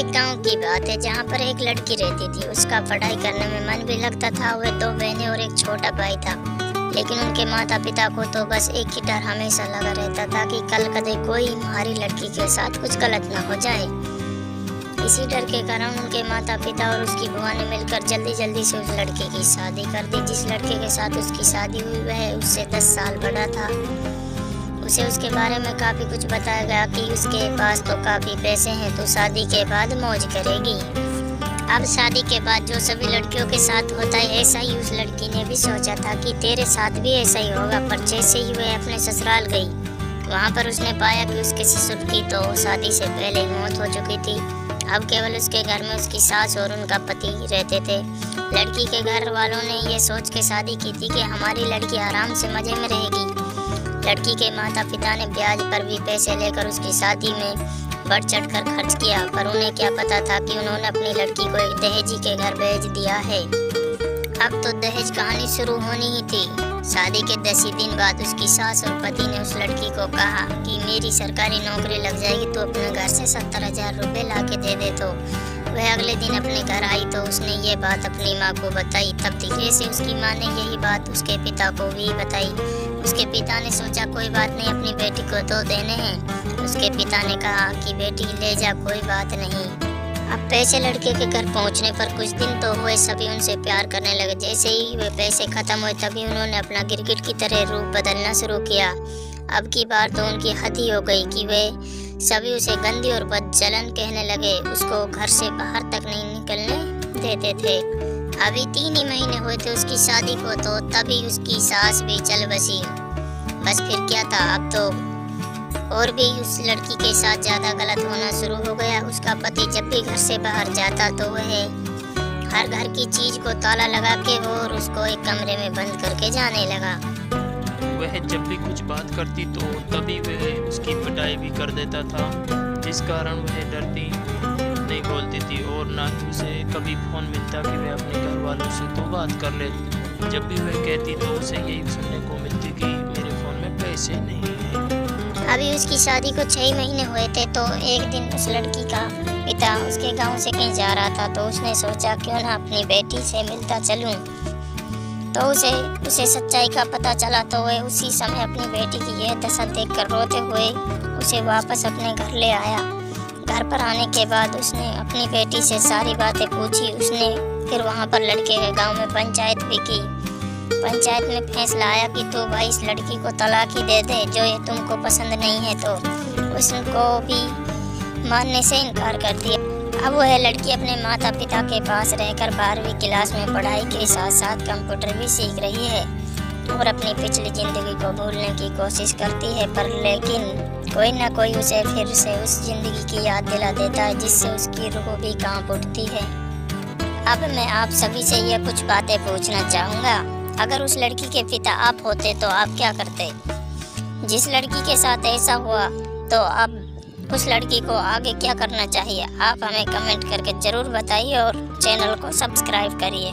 एक गांव की बात है जहां पर एक लड़की रहती थी। उसका पढ़ाई करने में मन भी लगता था। वे 2 बहनें और एक छोटा भाई था, लेकिन उनके माता पिता को तो बस एक ही डर हमेशा लगा रहता था कि कल कदे कोई हमारी लड़की के साथ कुछ गलत ना हो जाए। इसी डर के कारण उनके माता पिता और उसकी बुआ ने मिलकर जल्दी जल्दी से उस लड़के की शादी कर दी। जिस लड़के के साथ उसकी शादी हुई वह उससे 10 साल बड़ा था। उसे उसके बारे में काफ़ी कुछ बताया गया कि उसके पास तो काफ़ी पैसे हैं, तो शादी के बाद मौज करेगी। अब शादी के बाद जो सभी लड़कियों के साथ होता है, ऐसा ही उस लड़की ने भी सोचा था कि तेरे साथ भी ऐसा ही होगा। पर जैसे ही वह अपने ससुराल गई, वहाँ पर उसने पाया कि उसके ससुर की तो शादी से पहले ही मौत हो चुकी थी। अब केवल उसके घर में उसकी सास और उनका पति रहते थे। लड़की के घर वालों ने ये सोच के शादी की थी कि हमारी लड़की आराम से मज़े में रहेगी। लड़की के माता पिता ने ब्याज पर भी पैसे लेकर उसकी शादी में बढ़ चढ़ कर खर्च किया, पर उन्हें क्या पता था कि उन्होंने अपनी लड़की को एक दहेजी के घर भेज दिया है। अब तो दहेज कहानी शुरू होनी ही थी। शादी के 10 ही दिन बाद उसकी सास और पति ने उस लड़की को कहा कि मेरी सरकारी नौकरी लग जाएगी तो अपने घर से 70,000 रुपये ला के दे दे। तो वह अगले दिन अपने घर आई तो उसने ये बात अपनी माँ को बताई। तब धीरे से उसकी माँ ने यही बात उसके पिता को भी बताई। उसके पिता ने सोचा कोई बात नहीं, अपनी बेटी को तो देने हैं। उसके पिता ने कहा कि बेटी ले जा, कोई बात नहीं। अब पैसे लड़के के घर पहुंचने पर कुछ दिन तो हुए, सभी उनसे प्यार करने लगे। जैसे ही वे पैसे खत्म हुए तभी उन्होंने अपना गिरगिट की तरह रूप बदलना शुरू किया। अब की बार तो उनकी हद ही हो गई कि वे सभी उसे गंदी और बदचलन कहने लगे। उसको घर से बाहर तक नहीं निकलने देते थे। अभी 3 ही महीने हुए थे उसकी शादी को, तो तभी उसकी सास भी चल बसी। बस फिर क्या था, अब तो और भी उस लड़की के साथ ज़्यादा गलत होना शुरू हो गया। उसका पति जब भी घर से बाहर जाता तो वह हर घर की चीज़ को ताला लगा के और उसको एक कमरे में बंद करके जाने लगा। वह जब भी कुछ बात करती तो तभी वह उसकी पिटाई भी कर देता था, जिस कारण वह डरती नहीं बोलती थी और ना ही उसे कभी फ़ोन मिलता कि वह अपने घर वालों से तो बात कर ले। जब भी वह कहती तो उसे यही सुनने को मिलती कि मेरे फ़ोन में पैसे नहीं हैं। अभी उसकी शादी को 6 महीने हुए थे, तो एक दिन उस लड़की का पिता उसके गांव से कहीं जा रहा था, तो उसने सोचा क्यों ना अपनी बेटी से मिलता चलूं। तो उसे सच्चाई का पता चला, तो वह उसी समय अपनी बेटी की यह दशा देखकर रोते हुए उसे वापस अपने घर ले आया। घर पर आने के बाद उसने अपनी बेटी से सारी बातें पूछी। उसने फिर वहाँ पर लड़के के गाँव में पंचायत भी की। पंचायत में फैसला आया कि तू भाई इस लड़की को तलाक ही दे दे। जो ये तुमको पसंद नहीं है तो उसको भी मानने से इनकार कर दिया। अब वह लड़की अपने माता पिता के पास रहकर 12वीं क्लास में पढ़ाई के साथ साथ कंप्यूटर भी सीख रही है और अपनी पिछली ज़िंदगी को भूलने की कोशिश करती है। पर लेकिन कोई ना कोई उसे फिर से उस ज़िंदगी की याद दिला देता है, जिससे उसकी रूह भी कांप उठती है। अब मैं आप सभी से यह कुछ बातें पूछना चाहूँगा। अगर उस लड़की के पिता आप होते तो आप क्या करते? जिस लड़की के साथ ऐसा हुआ तो अब उस लड़की को आगे क्या करना चाहिए? आप हमें कमेंट करके ज़रूर बताइए और चैनल को सब्सक्राइब करिए।